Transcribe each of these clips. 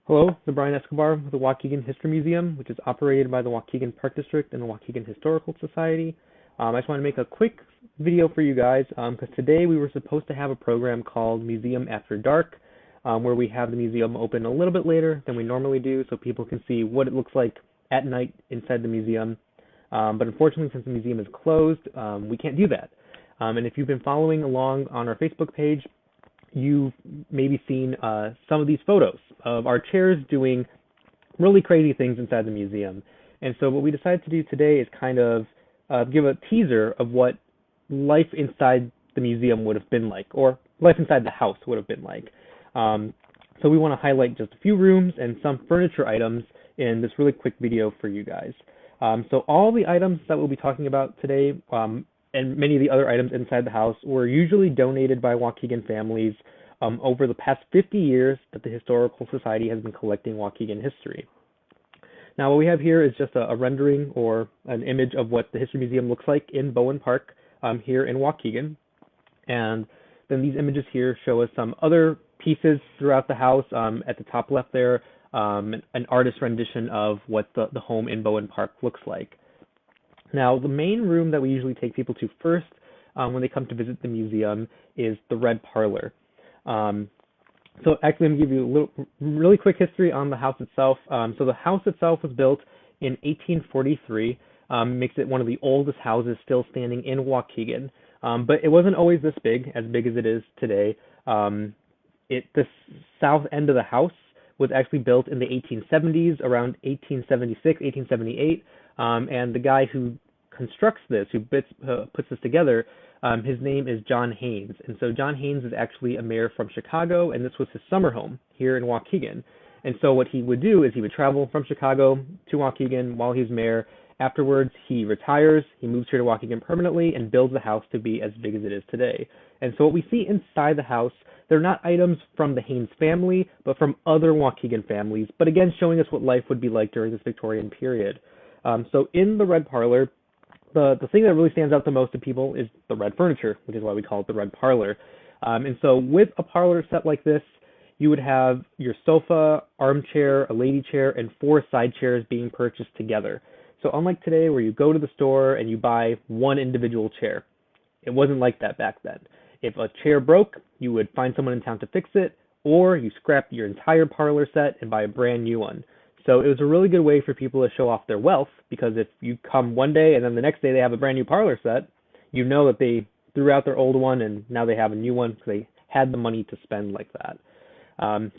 Hello, I'm Brian Escobar with the Waukegan History Museum, which is operated by the Waukegan Park District and the Waukegan Historical Society. I just want to make a quick video for you guys because today we were supposed to have a program called Museum After Dark, where we have the museum open a little bit later than we normally do so people can see what it looks like at night inside the museum. But unfortunately, since the museum is closed, we can't do that. And if you've been following along on our Facebook page, you've maybe seen some of these photos of our chairs doing really crazy things inside the museum. And so what we decided to do today is kind of give a teaser of what life inside the museum would have been like, or life inside the house would have been like. So we want to highlight just a few rooms and some furniture items in this really quick video for you guys. So all the items that we'll be talking about today, and many of the other items inside the house, were usually donated by Waukegan families over the past 50 years that the Historical Society has been collecting Waukegan history. Now what we have here is just a rendering or an image of what the History Museum looks like in Bowen Park here in Waukegan. And then these images here show us some other pieces throughout the house. At the top left there, an artist rendition of what the home in Bowen Park looks like. Now, the main room that we usually take people to first when they come to visit the museum is the Red Parlor. So actually, I'm going to give you a really quick history on the house itself. So the house itself was built in 1843, makes it one of the oldest houses still standing in Waukegan. But it wasn't always this big as it is today. The south end of the house was actually built in the 1870s, around 1876, 1878. And the guy who constructs this, who puts this together, his name is John Haynes. And so John Haynes is actually a mayor from Chicago, and this was his summer home here in Waukegan. And so what he would do is he would travel from Chicago to Waukegan while he's mayor. Afterwards, he retires, he moves here to Waukegan permanently, and builds the house to be as big as it is today. And so what we see inside the house, they're not items from the Haynes family, but from other Waukegan families, but again, showing us what life would be like during this Victorian period. So in the Red Parlor, the thing that really stands out the most to people is the red furniture, which is why we call it the Red Parlor. And so with a parlor set like this, you would have your sofa, armchair, a lady chair, and 4 side chairs being purchased together. So unlike today where you go to the store and you buy one individual chair, it wasn't like that back then. If a chair broke, you would find someone in town to fix it, or you scrap your entire parlor set and buy a brand new one. So it was a really good way for people to show off their wealth, because if you come one day and then the next day they have a brand new parlor set, you know that they threw out their old one and now they have a new one because they had the money to spend like that.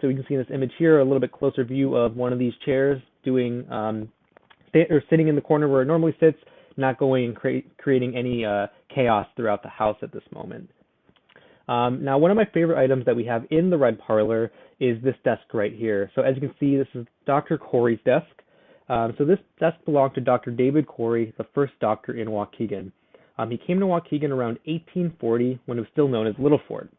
So we can see in this image here a little bit closer view of one of these chairs doing or sitting in the corner where it normally sits, not going and creating any chaos throughout the house at this moment. Now, one of my favorite items that we have in the Red Parlor is this desk right here. So as you can see, this is Dr. Cory's desk. So this desk belonged to Dr. David Cory, the first doctor in Waukegan. He came to Waukegan around 1840 when it was still known as Little Fort.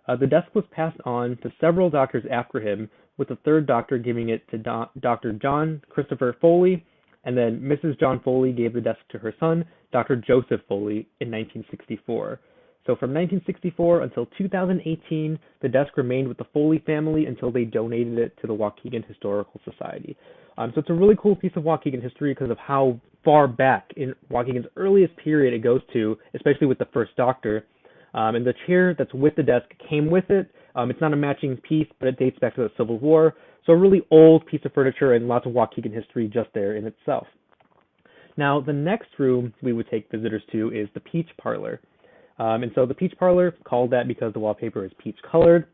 The desk was passed on to several doctors after him, with the third doctor giving it to Dr. John Christopher Foley, and then Mrs. John Foley gave the desk to her son, Dr. Joseph Foley, in 1964. So from 1964 until 2018, the desk remained with the Foley family until they donated it to the Waukegan Historical Society. So it's a really cool piece of Waukegan history because of how far back in Waukegan's earliest period it goes to, especially with the first doctor. And the chair that's with the desk came with it. It's not a matching piece, but it dates back to the Civil War. So a really old piece of furniture and lots of Waukegan history just there in itself. Now, the next room we would take visitors to is the Peach Parlor. And so the Peach Parlor, called that because the wallpaper is peach colored,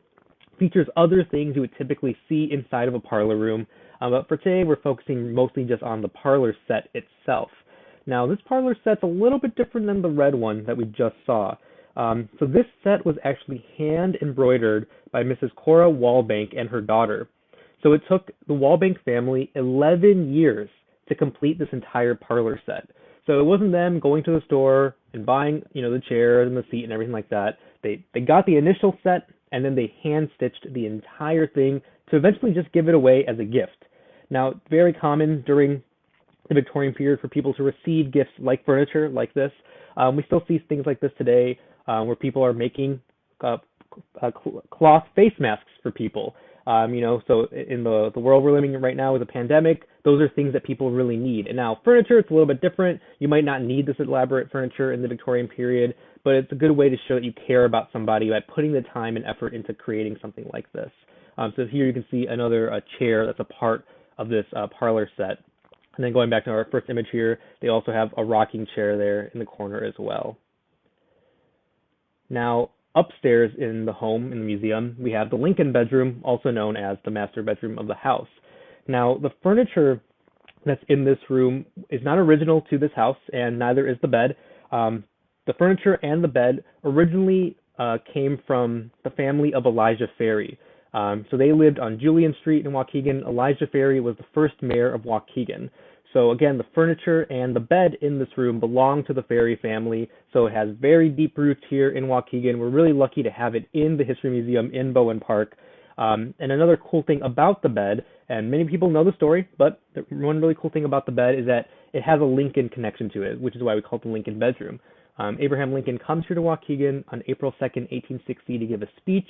features other things you would typically see inside of a parlor room. But for today, we're focusing mostly just on the parlor set itself. Now, this parlor set's a little bit different than the red one that we just saw. So this set was actually hand embroidered by Mrs. Cora Wallbank and her daughter. So it took the Wallbank family 11 years to complete this entire parlor set. So it wasn't them going to the store and buying, the chair and the seat and everything like that. They got the initial set and then they hand stitched the entire thing to eventually just give it away as a gift. Now, it's very common during the Victorian period for people to receive gifts like furniture like this. We still see things like this today where people are making cloth face masks for people. So in the world we're living in right now with a pandemic, those are things that people really need. And now furniture, it's a little bit different. You might not need this elaborate furniture in the Victorian period, but it's a good way to show that you care about somebody by putting the time and effort into creating something like this. So here you can see another chair that's a part of this parlor set. And then going back to our first image here, they also have a rocking chair there in the corner as well. Now, upstairs in the home, in the museum, we have the Lincoln bedroom, also known as the master bedroom of the house. Now, the furniture that's in this room is not original to this house, and neither is the bed. The furniture and the bed originally came from the family of Elijah Ferry. So they lived on Julian Street in Waukegan. Elijah Ferry was the first mayor of Waukegan. So again, the furniture and the bed in this room belong to the Ferry family. So it has very deep roots here in Waukegan. We're really lucky to have it in the History Museum in Bowen Park. And another cool thing about the bed, and many people know the story, but the one really cool thing about the bed is that it has a Lincoln connection to it, which is why we call it the Lincoln bedroom. Abraham Lincoln comes here to Waukegan on April 2nd, 1860 to give a speech.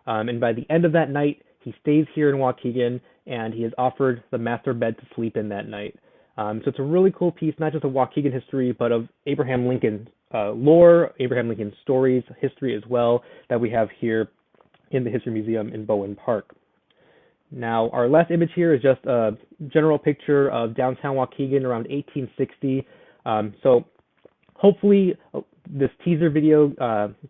And by the end of that night, he stays here in Waukegan, and he is offered the master bed to sleep in that night. So it's a really cool piece, not just of Waukegan history, but of Abraham Lincoln lore, Abraham Lincoln stories, history as well, that we have here in the History Museum in Bowen Park. Now, our last image here is just a general picture of downtown Waukegan around 1860. So hopefully this teaser video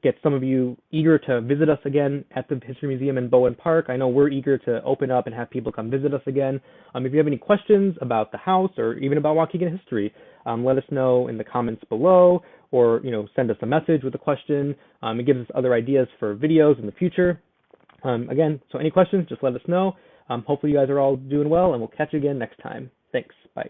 gets some of you eager to visit us again at the History Museum in Bowen Park. I know we're eager to open up and have people come visit us again. If you have any questions about the house or even about Waukegan history, let us know in the comments below, or send us a message with a question. It gives us other ideas for videos in the future. Again, so any questions, just let us know. Hopefully you guys are all doing well, and we'll catch you again next time. Thanks. Bye.